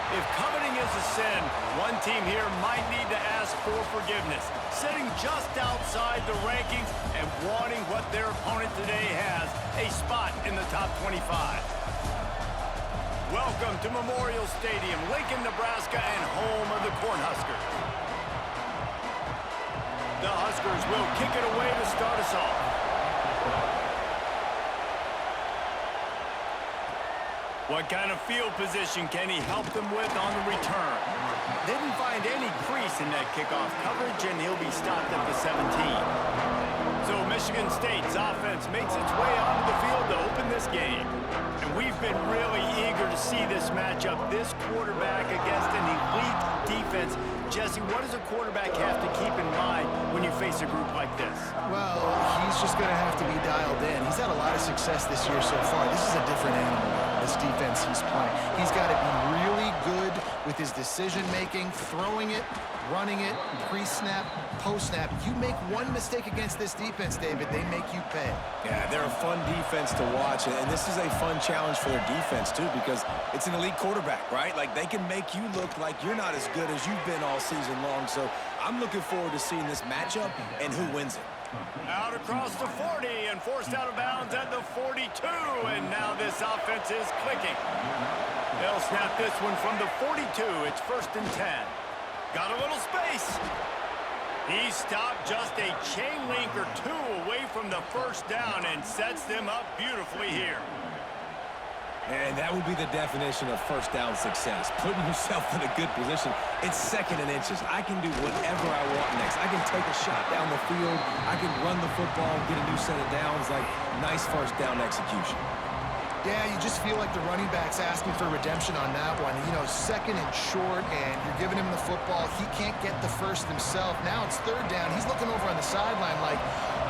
If coveting is a sin, one team here might need to ask for forgiveness, sitting just outside the rankings and wanting what their opponent today has, a spot in the top 25. Welcome to Memorial Stadium, Lincoln, Nebraska, and home of the Cornhuskers. The Huskers will kick it away to start us off. What kind of field position can he help them with on the return? Didn't find any crease in that kickoff coverage, and he'll be stopped at the 17. So Michigan State's offense makes its way onto the field to open this game. And we've been really eager to see this matchup, this quarterback against an elite defense. Jesse, what does a quarterback have to keep in mind when you face a group like this? Well, he's just going to have to be dialed in. He's had a lot of success this year so far. This is a different animal, this defense he's playing. He's got to be really good with his decision-making, throwing it, running it, pre-snap, post-snap. You make one mistake against this defense, David, they make you pay. Yeah, they're a fun defense to watch, and this is a fun challenge for their defense, too, because it's an elite quarterback, right? Like, they can make you look like you're not as good as you've been all season long, so I'm looking forward to seeing this matchup and who wins it. Out across the 40 and forced out of bounds at the 42, and now this offense is clicking. They'll snap this one from the 42. It's 1st and 10. Got a little space. He stopped just a chain link or two away from the first down and sets them up beautifully here. And that would be the definition of first down success, putting yourself in a good position. It's 2nd and inches. I can do whatever I want next. I can take a shot down the field. I can run the football, get a new set of downs. Like, nice first down execution. Yeah, you just feel like the running back's asking for redemption on that one. You know, 2nd and short, and you're giving him the football. He can't get the first himself. Now it's 3rd down. He's looking over on the sideline like,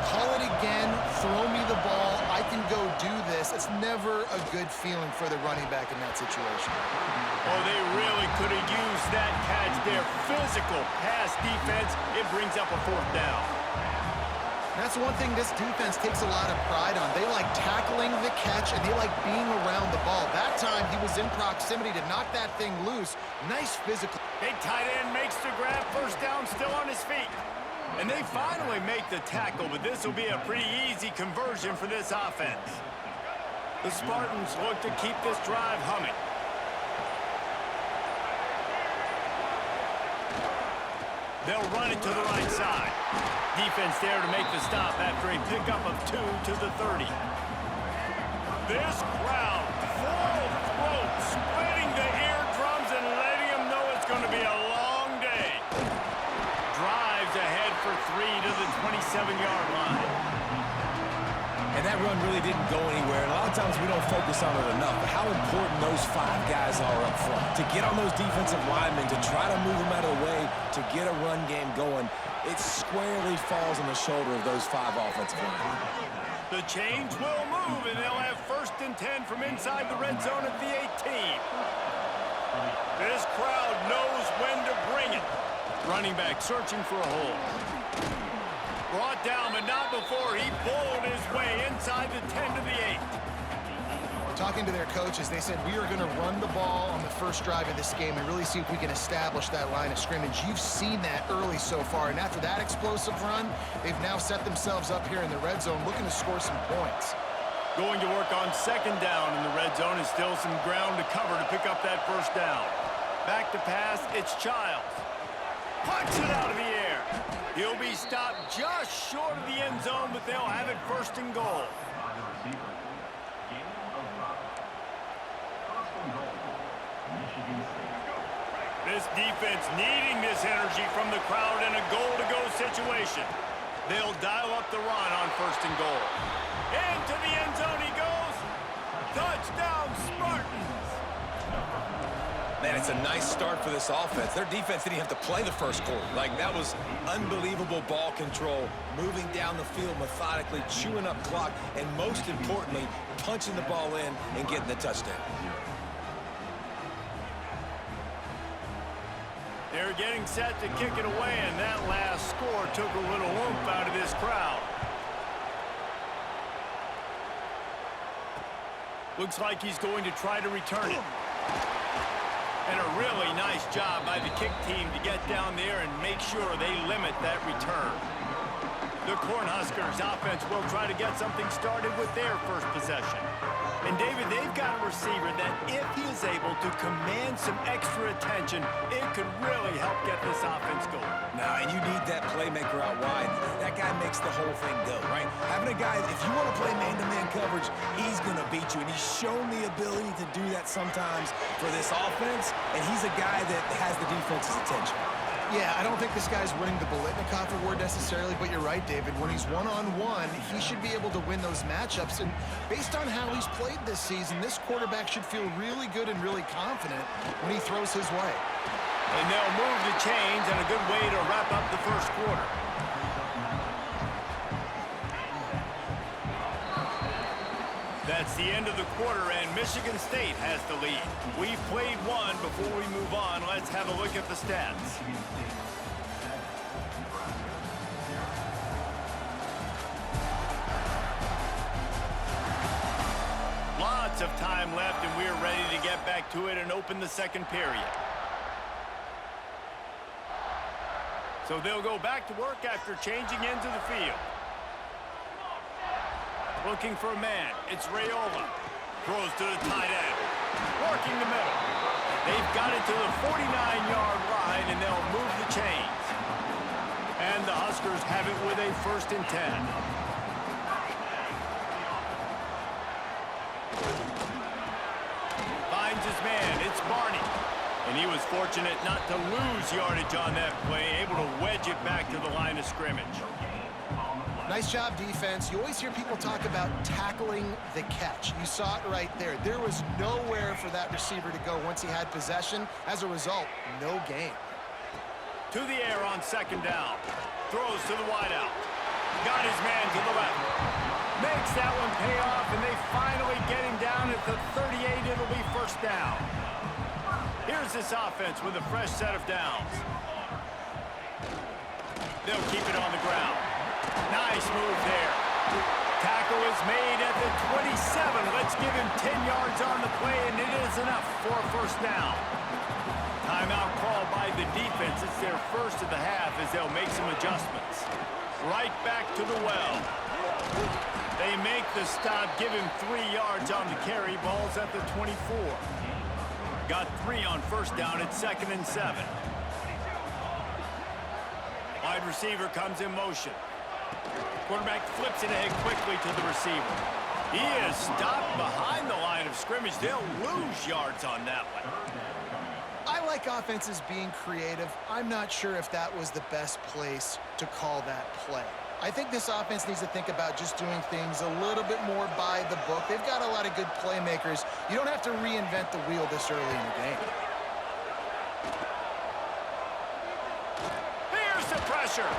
call it again, throw me the ball, I can go do this. It's never a good feeling for the running back in that situation. Oh, they really could have used that catch there. Physical pass defense. It brings up a 4th down. That's one thing this defense takes a lot of pride on. They like tackling the catch, and they like being around the ball. That time, he was in proximity to knock that thing loose. Nice physical. Big tight end makes the grab. 1st down, still on his feet. And they finally make the tackle, but this will be a pretty easy conversion for this offense. The Spartans look to keep this drive humming. They'll run it to the right side. Defense there to make the stop after a pickup of 2 to the 30. This crowd, full throat, splitting the eardrums and letting them know it's going to be a long day. Drives ahead for 3 to the 27-yard line. And that run really didn't go anywhere. And a lot of times we don't focus on it enough. But how important those 5 guys are up front. To get on those defensive linemen, to try to move them out of the way, to get a run game going, it squarely falls on the shoulder of those 5 offensive linemen. The change will move, and they'll have 1st and 10 from inside the red zone at the 18. This crowd knows when to bring it. Running back searching for a hole. Brought down, but not before he bowled his way inside the 10 to the 8. Talking to their coaches, they said, we are going to run the ball on the first drive of this game and really see if we can establish that line of scrimmage. You've seen that early so far, and after that explosive run, they've now set themselves up here in the red zone looking to score some points. Going to work on 2nd down in the red zone, and still some ground to cover to pick up that 1st down. Back to pass, it's Childs. Punch it out of the air. He'll be stopped just short of the end zone, but they'll have it 1st and goal. This defense needing this energy from the crowd in a goal-to-go situation. They'll dial up the run on 1st and goal. Into the end zone he goes. Touchdown, Spartans. Man, it's a nice start for this offense. Their defense didn't have to play the first quarter. Like, that was unbelievable ball control, moving down the field methodically, chewing up clock, and most importantly, punching the ball in and getting the touchdown. They're getting set to kick it away, and that last score took a little oomph out of this crowd. Looks like he's going to try to return it. And a really nice job by the kick team to get down there and make sure they limit that return. The Cornhuskers offense will try to get something started with their first possession. And, David, they've got a receiver that if he is able to command some extra attention, it could really help get this offense going. Nah, and you need that playmaker out wide. That guy makes the whole thing go, right? Having a guy, if you want to play man-to-man coverage, he's going to beat you. And he's shown the ability to do that sometimes for this offense, and he's a guy that has the defense's attention. Yeah, I don't think this guy's winning the Bolitnikoff award necessarily, but you're right, David. When he's one-on-one, he should be able to win those matchups. And based on how he's played this season, this quarterback should feel really good and really confident when he throws his way. And they'll move the chains, and a good way to wrap up the first quarter. That's the end of the quarter, and Michigan State has the lead. We've played one. Before we move on, let's have a look at the stats. Lots of time left, and we're ready to get back to it and open the second period. So they'll go back to work after changing into the field. Looking for a man. It's Raiola. Throws to the tight end. Working the middle. They've got it to the 49-yard line, and they'll move the chains. And the Huskers have it with a 1st and 10. Finds his man. It's Sparty. And he was fortunate not to lose yardage on that play, able to wedge it back to the line of scrimmage. Nice job, defense. You always hear people talk about tackling the catch. You saw it right there. There was nowhere for that receiver to go once he had possession. As a result, no gain. To the air on 2nd down. Throws to the wideout. Got his man to the left. Makes that one pay off, and they finally get him down at the 38. It'll be 1st down. Here's this offense with a fresh set of downs. They'll keep it on the ground. Nice move there. Tackle is made at the 27. Let's give him 10 yards on the play, and it is enough for a 1st down. Timeout called by the defense. It's their first of the half as they'll make some adjustments. Right back to the well. They make the stop, give him 3 yards on the carry. Ball's at the 24. Got 3 on 1st down at 2nd and 7. Wide receiver comes in motion. Quarterback flips it ahead quickly to the receiver. He is stopped behind the line of scrimmage. They'll lose yards on that one. I like offenses being creative. I'm not sure if that was the best place to call that play. I think this offense needs to think about just doing things a little bit more by the book. They've got a lot of good playmakers. You don't have to reinvent the wheel this early in the game. Here's the pressure.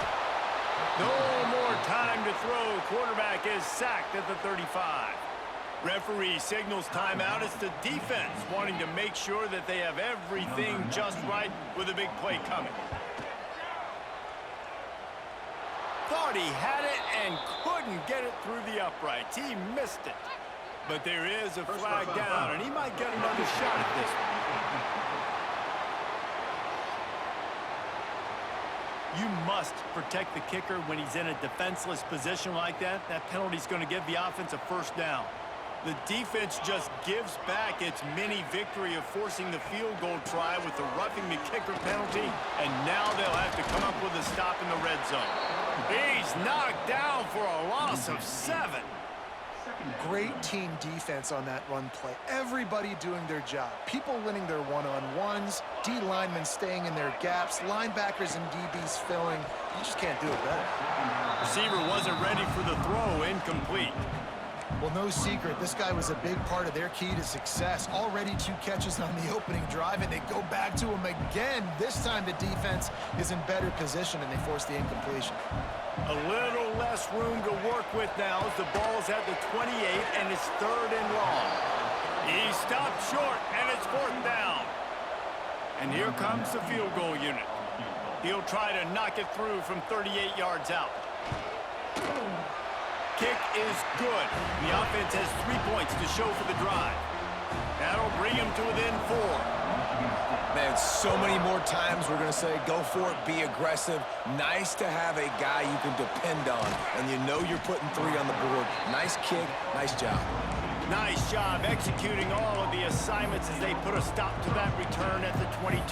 No more time to throw. Quarterback is sacked at the 35. Referee signals timeout. It's the defense wanting to make sure that they have everything just right with a big play coming. Thought he had it and couldn't get it through the uprights. He missed it. But there is a flag down, and he might get another shot at this one. You must protect the kicker when he's in a defenseless position like that. That penalty's going to give the offense a 1st down. The defense just gives back its mini victory of forcing the field goal try with the roughing the kicker penalty, and now they'll have to come up with a stop in the red zone. He's knocked down for a loss of 7. Great team defense on that run play. Everybody doing their job. People winning their one-on-ones, D linemen staying in their gaps, linebackers and DBs filling. You just can't do it better. Receiver wasn't ready for the throw, incomplete. Well, no secret, this guy was a big part of their key to success. Already 2 catches on the opening drive, and they go back to him again. This time the defense is in better position, and they force the incompletion. A little less room to work with now as the ball's at the 28, and it's 3rd and long. He stopped short, and it's 4th down. And here comes the field goal unit. He'll try to knock it through from 38 yards out. Kick is good. The offense has 3 points to show for the drive. That'll bring him to within 4. Man, so many more times we're going to say, go for it, be aggressive. Nice to have a guy you can depend on, and you know you're putting 3 on the board. Nice kick, nice job. Nice job executing all of the assignments as they put a stop to that return at the 22.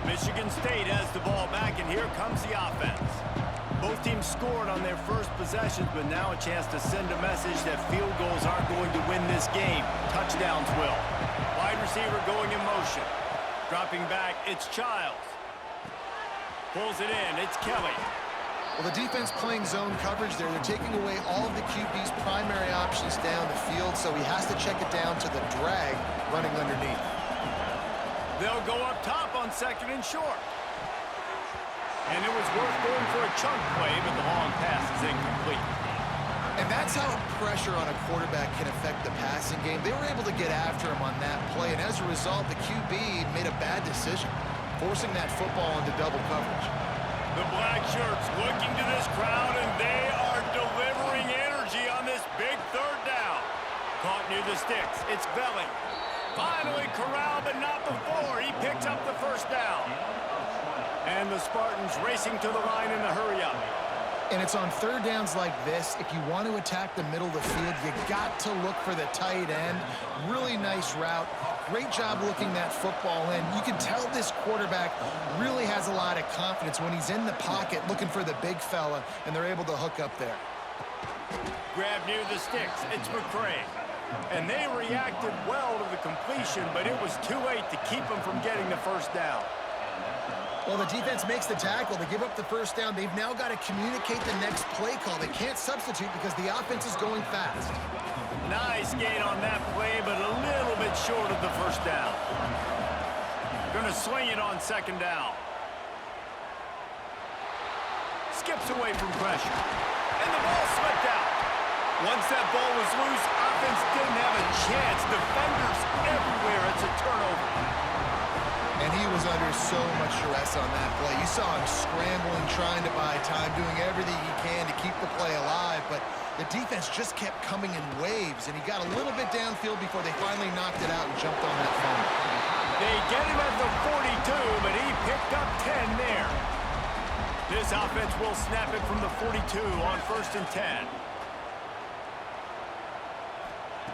Michigan State has the ball back, and here comes the offense. Both teams scored on their first possessions, but now a chance to send a message that field goals aren't going to win this game. Touchdowns will. Wide receiver going in motion. Dropping back, it's Childs. Pulls it in, it's Kelly. Well, the defense playing zone coverage there. They're taking away all of the QB's primary options down the field, so he has to check it down to the drag running underneath. They'll go up top on 2nd and short. And it was worth going for a chunk play, but the long pass is incomplete. And that's how pressure on a quarterback can affect the passing game. They were able to get after him on that play, and as a result, the QB made a bad decision, forcing that football into double coverage. The black shirts looking to this crowd, and they are delivering energy on this big 3rd down. Caught near the sticks. It's Velling. Finally corralled, but not before. He picks up the 1st down. And the Spartans racing to the line in the hurry-up. And it's on 3rd downs like this. If you want to attack the middle of the field, you got to look for the tight end. Really nice route. Great job looking that football in. You can tell this quarterback really has a lot of confidence when he's in the pocket looking for the big fella, and they're able to hook up there. Grab near the sticks. It's McCray. And they reacted well to the completion, but it was too late to keep them from getting the 1st down. Well, the defense makes the tackle. They give up the 1st down. They've now got to communicate the next play call. They can't substitute because the offense is going fast. Nice gain on that play, but a little bit short of the 1st down. Gonna swing it on 2nd down. Skips away from pressure. And the ball slipped out. Once that ball was loose, offense didn't have a chance. Defenders everywhere. It's a turnover. And he was under so much stress on that play. You saw him scrambling, trying to buy time, doing everything he can to keep the play alive, but the defense just kept coming in waves, and he got a little bit downfield before they finally knocked it out and jumped on that fumble. They get him at the 42, but he picked up 10 there. This offense will snap it from the 42 on 1st and 10.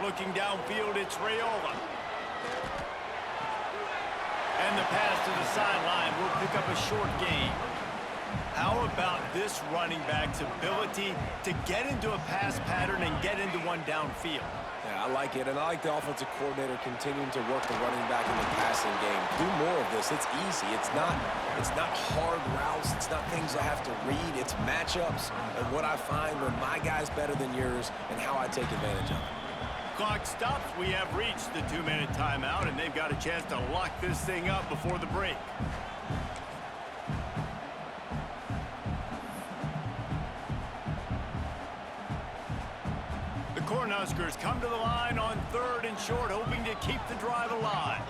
Looking downfield, it's Raiola. And the pass to the sideline will pick up a short gain. How about this running back's ability to get into a pass pattern and get into one downfield? Yeah, I like it, and I like the offensive coordinator continuing to work the running back in the passing game. Do more of this. It's easy. It's not hard routes. It's not things I have to read. It's matchups and what I find when my guy's better than yours and how I take advantage of it. Clock stops. We have reached the 2-minute timeout, and they've got a chance to lock this thing up before the break. The Cornhuskers come to the line on 3rd and short, hoping to keep the drive alive.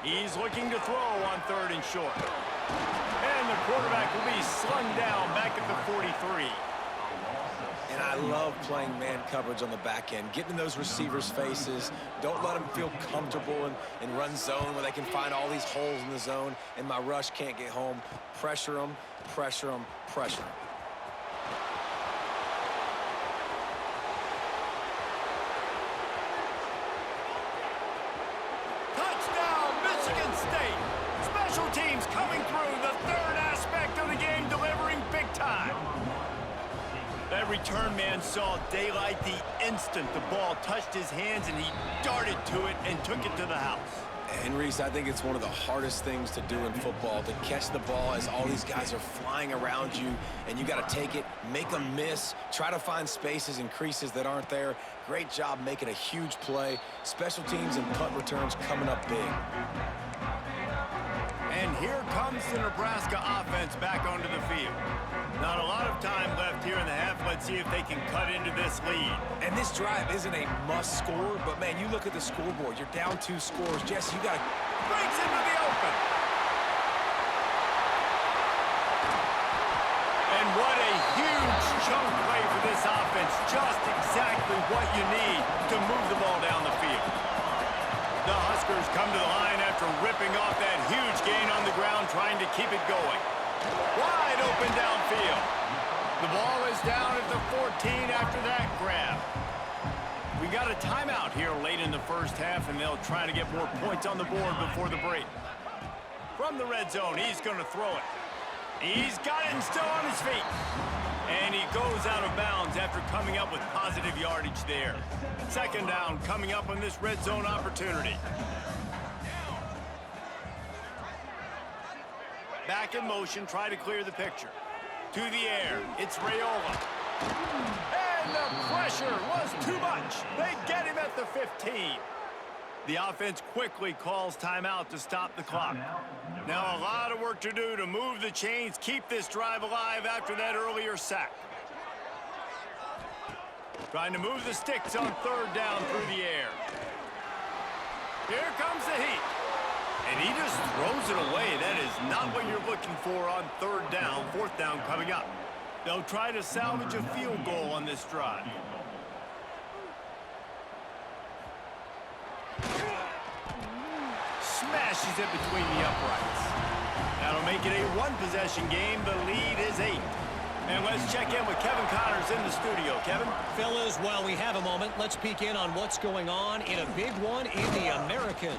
He's looking to throw on 3rd and short. And the quarterback will be slung down back at the 43. And I love playing man coverage on the back end, getting in those receivers' faces. Don't let them feel comfortable in run zone where they can find all these holes in the zone and my rush can't get home. Pressure them, pressure them, pressure them. Touchdown, Michigan State. Special teams coming through, the 3rd aspect of the game, delivering big time. That return man saw daylight the instant the ball touched his hands, and he darted to it and took it to the house. And Reese, I think it's one of the hardest things to do in football, to catch the ball as all these guys are flying around you, and you got to take it, make them miss, try to find spaces and creases that aren't there. Great job making a huge play. Special teams and punt returns coming up big. And here comes the Nebraska offense back onto the field. Not a lot of time left here in the half. Let's see if they can cut into this lead. And this drive isn't a must score, but man, you look at the scoreboard. You're down 2 scores. Jesse, you got to... Breaks into the open. And what a huge chunk play for this offense. Just exactly what you need to move the ball down the field. The Huskers come to the line after after ripping off that huge gain on the ground, trying to keep it going. Wide open downfield. The ball is down at the 14 after that grab. We got a timeout here late in the first half, and they'll try to get more points on the board before the break. From the red zone, he's going to throw it. He's got it and still on his feet. And he goes out of bounds after coming up with positive yardage there. Second down coming up on this red zone opportunity. Back in motion, try to clear the picture. To the air, it's Raiola. And the pressure was too much. They get him at the 15. The offense quickly calls timeout to stop the clock. Now a lot of work to do to move the chains, keep this drive alive after that earlier sack. Trying to move the sticks on third down through the air. Here comes the heat. And he just throws it away. That is not what you're looking for on third down, fourth down coming up. They'll try to salvage a field goal on this drive. Smashes it between the uprights. That'll make it a one-possession game. The lead is 8. And let's check in with Kevin Connors in the studio. Kevin? Fellas, while we have a moment, let's peek in on what's going on in a big one in the American.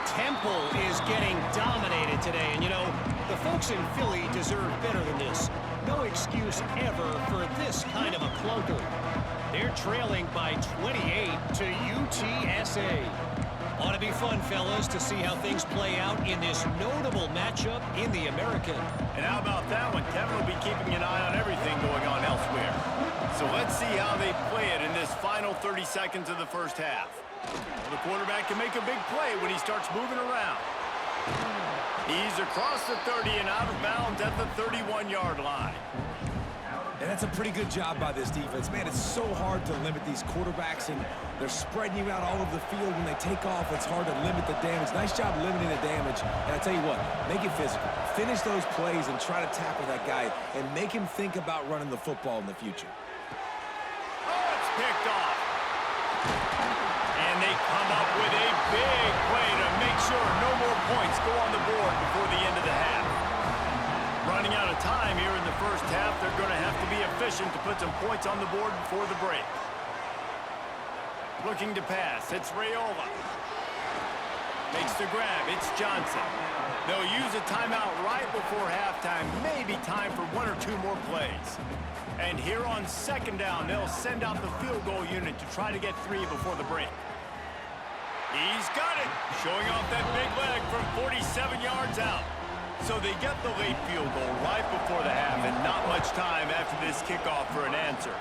Temple is getting dominated today. And, you know, the folks in Philly deserve better than this. No excuse ever for this kind of a clunker. They're trailing by 28 to UTSA. Ought to be fun, fellas, to see how things play out in this notable matchup in the American. And how about that one? Kevin will be keeping an eye on everything going on elsewhere. So let's see how they play it in this final 30 seconds of the first half. The quarterback can make a big play when he starts moving around. He's across the 30 and out of bounds at the 31-yard line. And that's a pretty good job by this defense. Man, it's so hard to limit these quarterbacks, and they're spreading you out all over the field. When they take off, it's hard to limit the damage. Nice job limiting the damage. And I tell you what, make it physical. Finish those plays and try to tackle that guy and make him think about running the football in the future. Oh, it's picked off. And they come up with a big play to make sure no more points go on the board before the end of the half. Running out of time here in the first half, they're going to have to be efficient to put some points on the board before the break. Looking to pass, it's Raiola. Makes the grab, it's Johnson. They'll use a timeout right before halftime, maybe time for 1 or 2 more plays. And here on second down, they'll send out the field goal unit to try to get 3 before the break. He's got it, showing off that big leg from 47 yards out. So they get the late field goal right before the half, and not much time after this kickoff for an answer.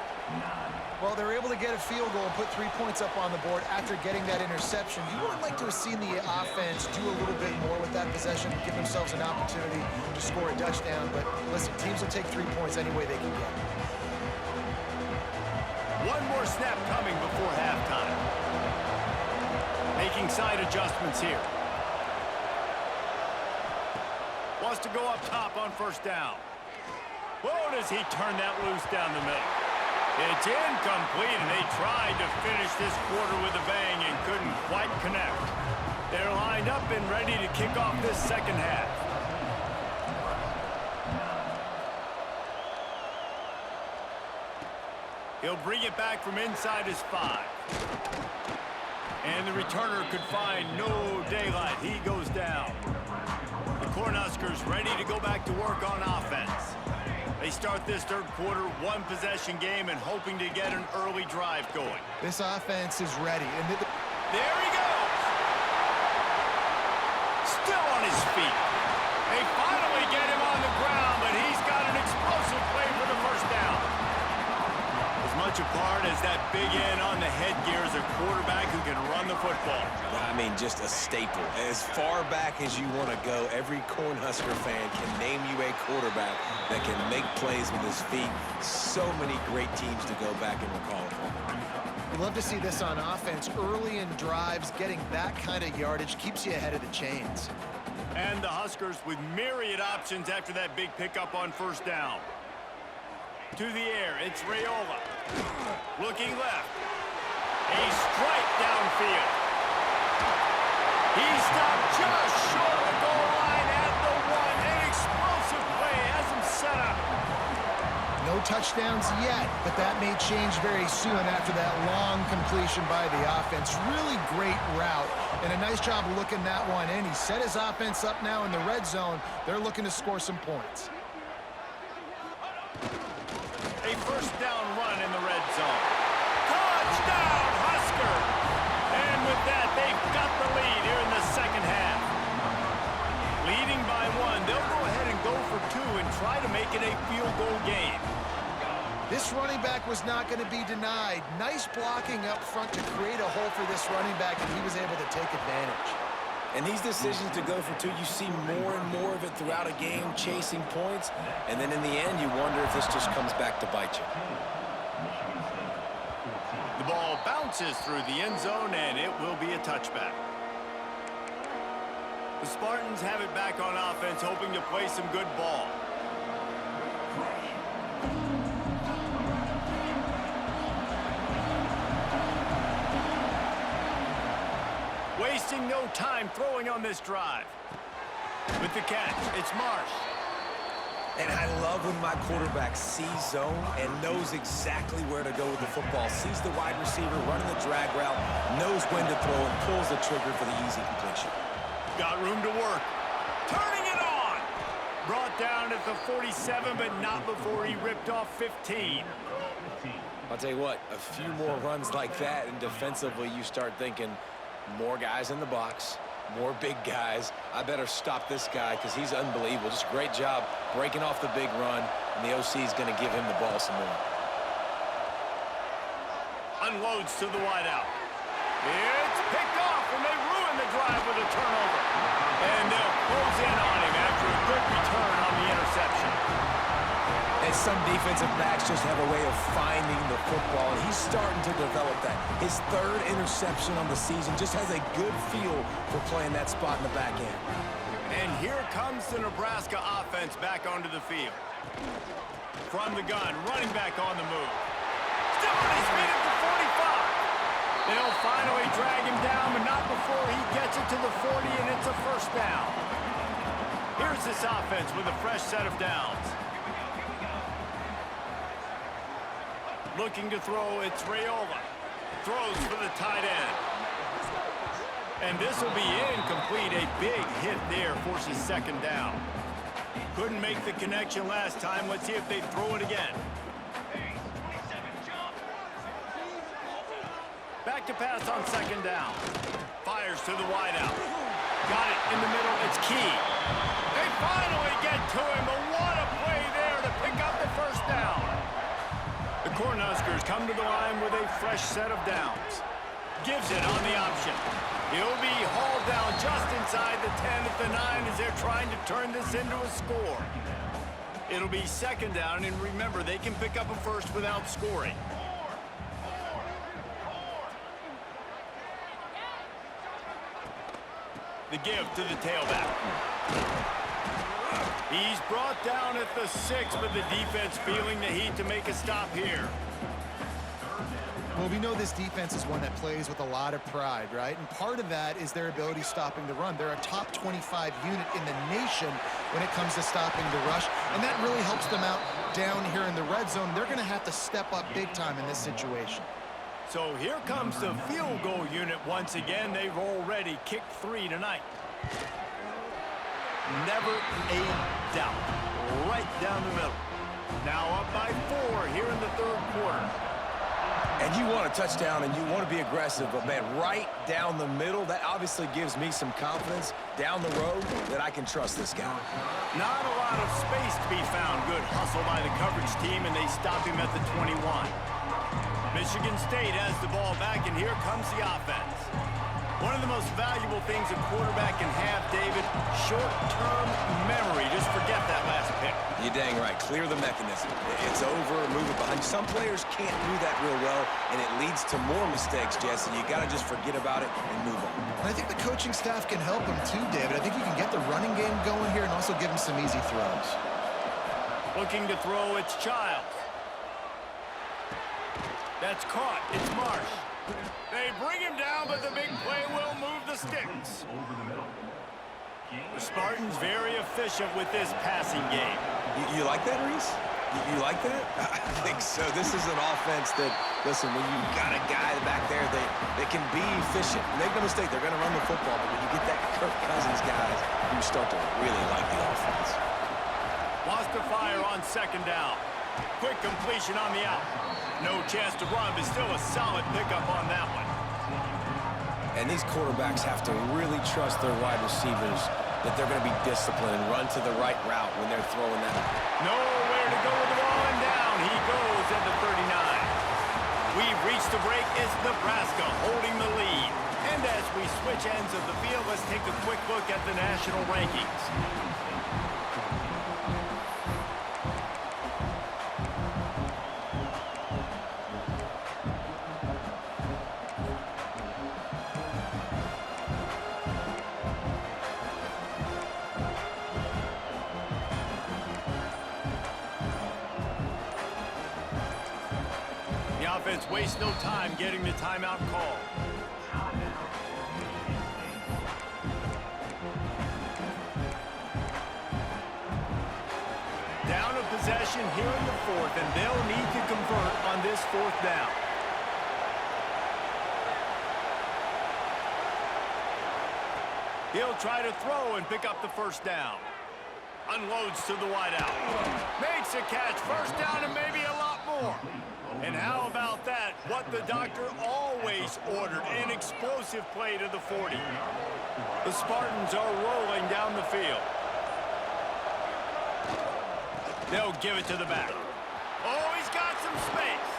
Well, they're able to get a field goal and put 3 points up on the board after getting that interception. You would like to have seen the offense do a little bit more with that possession, give themselves an opportunity to score a touchdown. But listen, teams will take 3 points any way they can get. One more snap coming before halftime. Making side adjustments here. Wants to go up top on first down. Whoa, does he turn that loose down the middle? It's incomplete, and they tried to finish this quarter with a bang and couldn't quite connect. They're lined up and ready to kick off this second half. He'll bring it back from inside his 5. And the returner could find no daylight. He goes down. The Cornhuskers ready to go back to work on offense. They start this third quarter one-possession game and hoping to get an early drive going. This offense is ready. And there he goes. Still on his feet. They finally get him on the ground, but he's got an explosive play for the first down. As much a part as that big end on the headgear is a quarterback who can run the football. I mean, just a staple. As far back as you want to go, every Cornhusker fan can name you a quarterback that can make plays with his feet. So many great teams to go back and recall from. We'd love to see this on offense. Early in drives, getting that kind of yardage keeps you ahead of the chains. And the Huskers with myriad options after that big pickup on first down. To the air, it's Raiola. Looking left. A strike downfield. He stopped just touchdowns yet, but that may change very soon after that long completion by the offense. Really great route, and a nice job of looking that one in. He set his offense up now in the red zone. They're looking to score some points. A first down run in the red zone. Touchdown, Huskers! And with that, they've got the lead here in the second half. Leading by one, they'll go ahead and go for two and try to make it a field goal game. This running back was not going to be denied. Nice blocking up front to create a hole for this running back, and he was able to take advantage. And these decisions to go for two, you see more and more of it throughout a game, chasing points. And then in the end, you wonder if this just comes back to bite you. The ball bounces through the end zone, and it will be a touchback. The Spartans have it back on offense, hoping to play some good ball. Wasting no time throwing on this drive. With the catch, it's Marsh. And I love when my quarterback sees zone and knows exactly where to go with the football. Sees the wide receiver running the drag route, knows when to throw, and pulls the trigger for the easy completion. Got room to work. Turning it on. Brought down at the 47, but not before he ripped off 15. I'll tell you what, a few more runs like that, and defensively you start thinking, more guys in the box, more big guys. I better stop this guy because he's unbelievable. Just a great job breaking off the big run, and the OC is going to give him the ball some more. Unloads to the wideout. It's picked off, and they ruin the drive with a turnover. And they'll close in on him after a good return on the interception. And some defensive backs just have a way of finding the football, and he's starting to develop that. His third interception on the season just has a good feel for playing that spot in the back end. And here comes the Nebraska offense back onto the field. From the gun, running back on the move. Still on his feet at the 45. They'll finally drag him down, but not before he gets it to the 40, and it's a first down. Here's this offense with a fresh set of downs. Looking to throw, it's Raiola. Throws for the tight end. And this will be incomplete. A big hit there forces second down. Couldn't make the connection last time. Let's see if they throw it again. Back to pass on second down. Fires to the wideout. Got it in the middle. It's Key. They finally get to him, but what a play there to pick up the first down. The Cornhuskers come to the line with a fresh set of downs. Gives it on the option. He'll be hauled down just inside the 10 at the 9 as they're trying to turn this into a score. It'll be second down, and remember, they can pick up a first without scoring. The give to the tailback. He's brought down at the 6, but the defense feeling the heat to make a stop here. Well, we know this defense is one that plays with a lot of pride, right? And part of that is their ability stopping the run. They're a top 25 unit in the nation when it comes to stopping the rush, and that really helps them out down here in the red zone. They're going to have to step up big time in this situation. So here comes the field goal unit once again. They've already kicked 3 tonight. Never a doubt. Right down the middle. Now up by 4 here in the third quarter. And you want a touchdown and you want to be aggressive, but man, right down the middle, that obviously gives me some confidence down the road that I can trust this guy. Not a lot of space to be found. Good hustle by the coverage team, and they stop him at the 21. Michigan State has the ball back, and here comes the offense. One of the most valuable things a quarterback can have, David, short-term memory. Just forget that last pick. You're dang right. Clear the mechanism. It's over, move it behind. Some players can't do that real well, and it leads to more mistakes, Jesse. You got to just forget about it and move on. And I think the coaching staff can help him too, David. I think you can get the running game going here and also give him some easy throws. Looking to throw, it's Childs. That's caught. It's Marsh. They bring him down, but the big play will move the sticks. The Spartans very efficient with this passing game. You like that, Reese? You like that? I think so. This is an offense that, listen, when you've got a guy back there that can be efficient, make no mistake, they're going to run the football, but when you get that Kirk Cousins guys, you start to really like the offense. Wants to fire on second down. Quick completion on the out. No chance to run, but still a solid pickup on that one. And these quarterbacks have to really trust their wide receivers that they're going to be disciplined and run to the right route when they're throwing that. Nowhere to go with the ball, and down he goes at the 39. We've reached the break. It's Nebraska holding the lead. And as we switch ends of the field, let's take a quick look at the national rankings. The offense wastes no time getting the timeout call. Down a possession here in the fourth, and they'll need to convert on this fourth down. He'll try to throw and pick up the first down. Unloads to the wideout. Makes a catch, first down, and maybe a lot more. And how about that? What the doctor always ordered, an explosive play to the 40. The Spartans are rolling down the field. They'll give it to the back. Oh, he's got some space.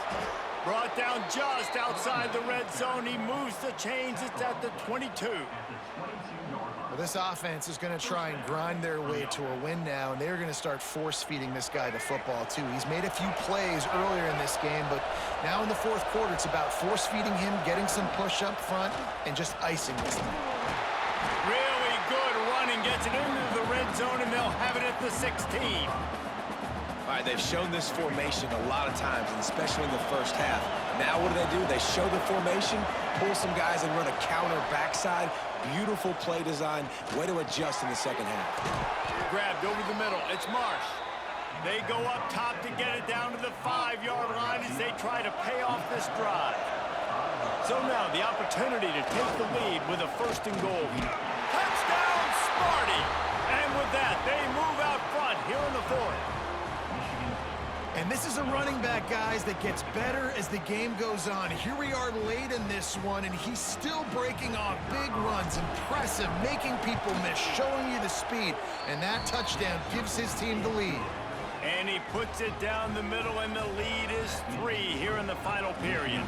Brought down just outside the red zone. He moves the chains. It's at the 22. Well, this offense is going to try and grind their way to a win now, and they're going to start force-feeding this guy the football, too. He's made a few plays earlier in this game, but now in the fourth quarter, it's about force-feeding him, getting some push up front, and just icing this thing. Really good running, gets it into the red zone, and they'll have it at the 16. All right, they've shown this formation a lot of times, and especially in the first half. Now what do? They show the formation, pull some guys and run a counter backside. Beautiful play design. Way to adjust in the second half. Grabbed over the middle. It's Marsh. They go up top to get it down to the 5-yard line as they try to pay off this drive. So now the opportunity to take the lead with a first and goal. Touchdown, Sparty! And with that, they move out front here in the fourth. And this is a running back, guys, that gets better as the game goes on. Here we are late in this one, and he's still breaking off big runs. Impressive, making people miss, showing you the speed. And that touchdown gives his team the lead. And he puts it down the middle, and the lead is 3 here in the final period.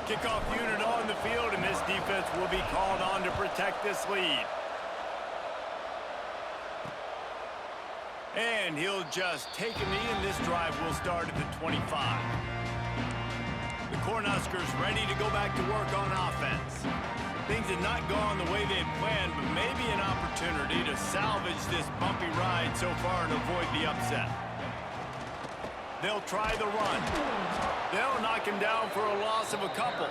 Kickoff unit on the field, and this defense will be called on to protect this lead. And he'll just take a knee, and this drive will start at the 25. The Cornhuskers ready to go back to work on offense. Things had not gone the way they had planned, but maybe an opportunity to salvage this bumpy ride so far and avoid the upset. They'll try the run. They'll knock him down for a loss of a couple.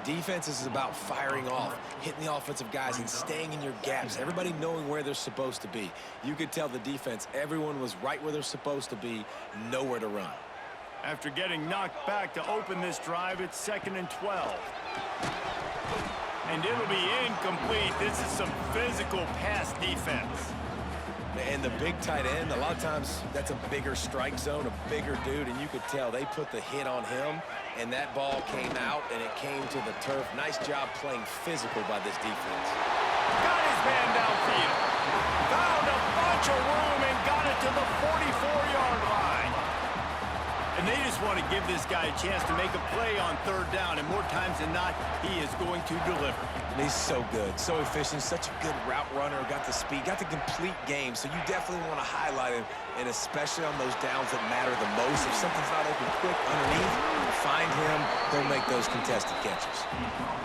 Defense is about firing off, hitting the offensive guys, and staying in your gaps. Everybody knowing where they're supposed to be. You could tell the defense, everyone was right where they're supposed to be, nowhere to run. After getting knocked back to open this drive, it's 2nd and 12. And it'll be incomplete. This is some physical pass defense. And the big tight end, a lot of times that's a bigger strike zone, a bigger dude, and you could tell they put the hit on him, and that ball came out, and it came to the turf. Nice job playing physical by this defense. Got his man downfield. Found a bunch of room and got it to the 44-yard line. And they just want to give this guy a chance to make a play on 3rd down, and more times than not, he is going to deliver. And he's so good, so efficient, such a good route runner, got the speed, got the complete game, so you definitely want to highlight him, and especially on those downs that matter the most. If something's not open quick underneath, find him, he'll make those contested catches.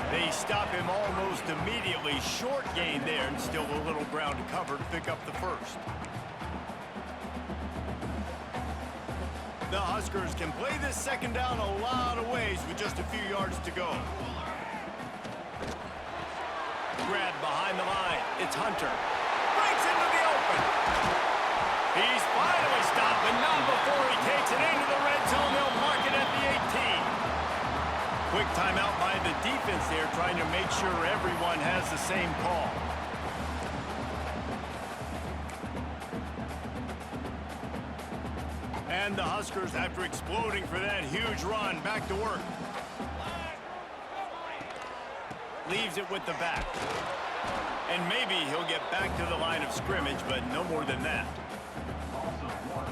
They stop him almost immediately. Short gain there, and still a little ground to cover to pick up the first. The Huskers can play this 2nd down a lot of ways with just a few yards to go. Grabbed behind the line. It's Hunter. Breaks into the open. He's finally stopped, but not before he timeout by the defense there, trying to make sure everyone has the same call. And the Huskers, after exploding for that huge run, back to work. Leaves it with the back. And maybe he'll get back to the line of scrimmage, but no more than that.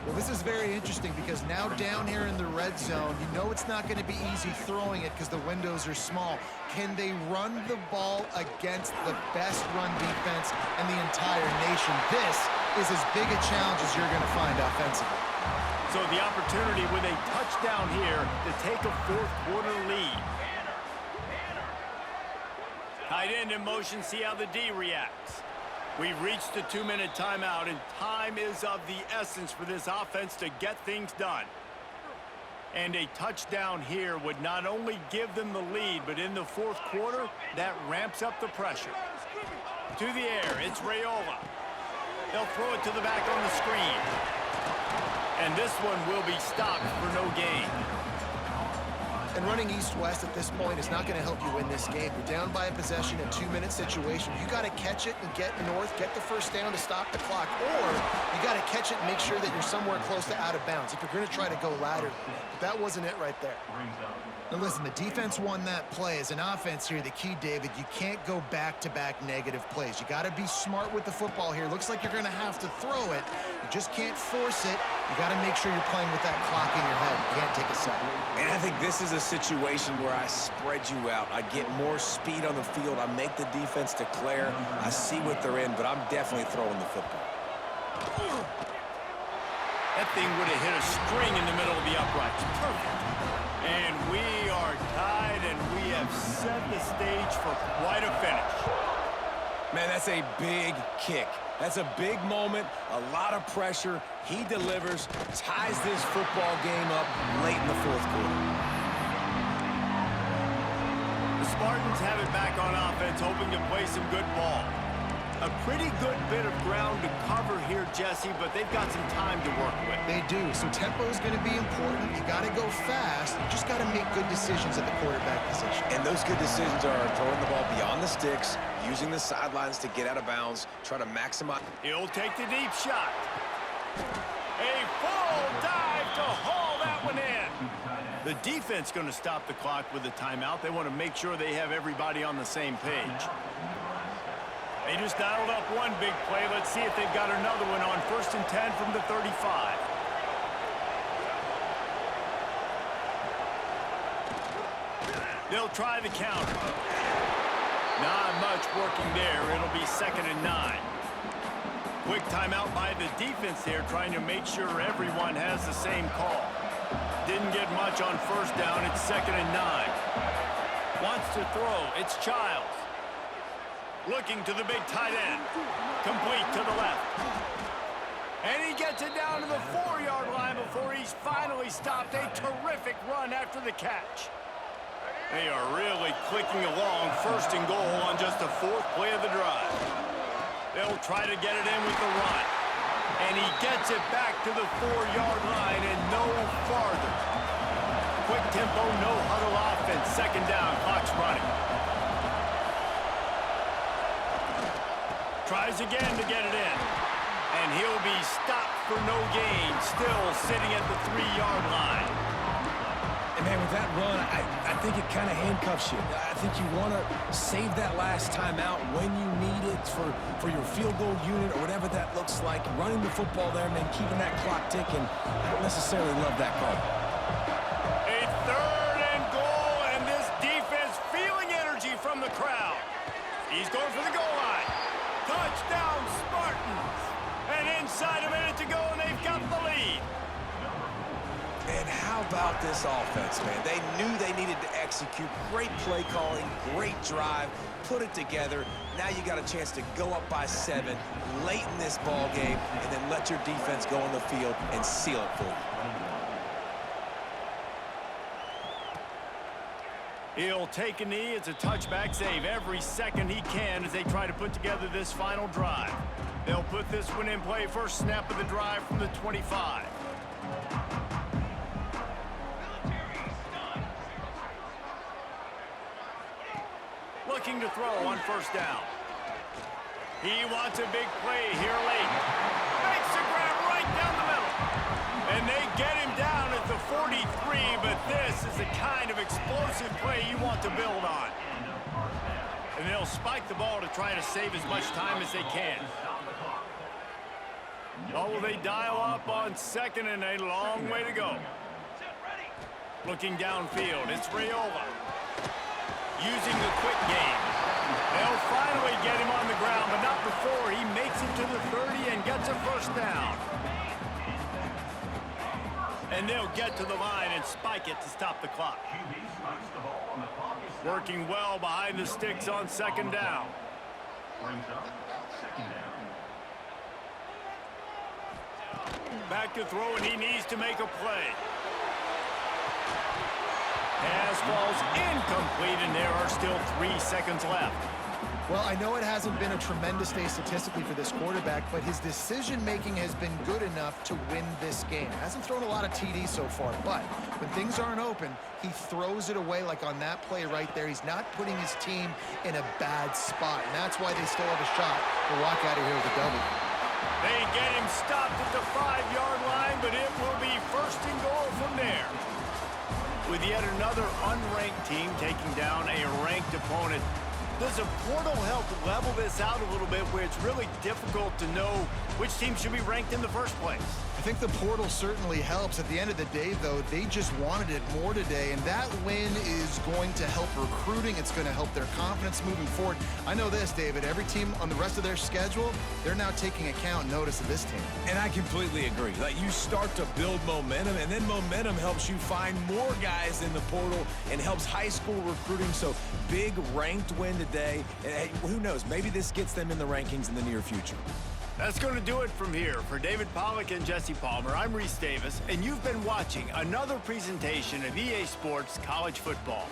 Well, this is very interesting because now down here in the red zone, you know it's not going to be easy throwing it because the windows are small. Can they run the ball against the best run defense in the entire nation? This is as big a challenge as you're going to find offensively. So the opportunity with a touchdown here to take a fourth-quarter lead. Tight end in motion, see how the D reacts. We've reached the 2-minute timeout, and time is of the essence for this offense to get things done. And a touchdown here would not only give them the lead, but in the fourth quarter, that ramps up the pressure. To the air, it's Raiola. They'll throw it to the back on the screen. And this one will be stopped for no gain. And running east-west at this point is not going to help you win this game. You're down by a possession, a 2-minute situation. You got to catch it and get north, get the first down to stop the clock. Or you got to catch it and make sure that you're somewhere close to out of bounds if you're going to try to go laterally. But that wasn't it right there. Now listen, the defense won that play. As an offense here, the key, David, you can't go back-to-back negative plays. You got to be smart with the football here. Looks like you're going to have to throw it. You just can't force it. You got to make sure you're playing with that clock in your head. You can't take a second. And I think this is a situation where I spread you out. I get more speed on the field. I make the defense declare. I see what they're in, but I'm definitely throwing the football. That thing would have hit a string in the middle of the uprights. Perfect. And we are tied, and we have set the stage for quite a finish. Man, that's a big kick. That's a big moment, a lot of pressure. He delivers, ties this football game up late in the fourth quarter. The Spartans have it back on offense, hoping to play some good ball. A pretty good bit of ground to cover here, Jesse, but they've got some time to work with. They do. So tempo is going to be important. You got to go fast. You just got to make good decisions at the quarterback position. And those good decisions are throwing the ball beyond the sticks, using the sidelines to get out of bounds, try to maximize. He'll take the deep shot. A full dive to haul that one in. The defense going to stop the clock with a timeout. They want to make sure they have everybody on the same page. They just dialed up one big play. Let's see if they've got another one on 1st and 10 from the 35. They'll try the counter. Not much working there. It'll be 2nd and 9. Quick timeout by the defense there, trying to make sure everyone has the same call. Didn't get much on 1st down. It's 2nd and 9. Wants to throw. It's Childs. Looking to the big tight end. Complete to the left. And he gets it down to the 4-yard line before he's finally stopped. A terrific run after the catch. They are really clicking along. 1st and goal on just the 4th play of the drive. They'll try to get it in with the run. And he gets it back to the 4-yard line and no farther. Quick tempo, no huddle offense. 2nd down, clock's running. Tries again to get it in. And he'll be stopped for no gain. Still sitting at the 3-yard line. And man, with that run, I think it kind of handcuffs you. I think you want to save that last time out when you need it for your field goal unit or whatever that looks like. Running the football there, man, keeping that clock ticking. I don't necessarily love that call. A 3rd and goal, and this defense feeling energy from the crowd. He's going for the goal line. Touchdown, Spartans. And inside a minute to go, and they've got the lead. And how about this offense, man? They knew they needed to execute. Great play calling, great drive, put it together. Now you got a chance to go up by 7 late in this ball game and then let your defense go on the field and seal it for you. He'll take a knee. It's a touchback save every second he can as they try to put together this final drive. They'll put this one in play. First snap of the drive from the 25. looking to throw on first down. He wants a big play here late. Makes a grab right down the middle. And they get him down at the 43, but this is the kind of explosive play you want to build on. And they'll spike the ball to try to save as much time as they can. Oh, will they dial up on second and a long way to go. Looking downfield, it's Rayola. Using the quick game. They'll finally get him on the ground, but not before he makes it to the 30 and gets a first down. And they'll get to the line and spike it to stop the clock. Working well behind the sticks on second down. Back to throw, and he needs to make a play. Pass falls incomplete, and there are still 3 seconds left. Well, I know it hasn't been a tremendous day statistically for this quarterback, but his decision-making has been good enough to win this game. Hasn't thrown a lot of TDs so far, but when things aren't open, he throws it away like on that play right there. He's not putting his team in a bad spot, and that's why they still have a shot to walk out of here with a W. They get him stopped at the 5-yard line, but it will be first and goal from there. With yet another unranked team taking down a ranked opponent, does a portal help level this out a little bit where it's really difficult to know which team should be ranked in the first place? I think the portal certainly helps. At the end of the day, though, they just wanted it more today, and that win is going to help recruiting. It's going to help their confidence moving forward. I know this, David, every team on the rest of their schedule, they're now taking account and notice of this team. And I completely agree. Like, you start to build momentum, and then momentum helps you find more guys in the portal and helps high school recruiting. So big ranked win today. And hey, who knows, maybe this gets them in the rankings in the near future. That's going to do it from here. For David Pollack and Jesse Palmer, I'm Reese Davis, and you've been watching another presentation of EA Sports College Football.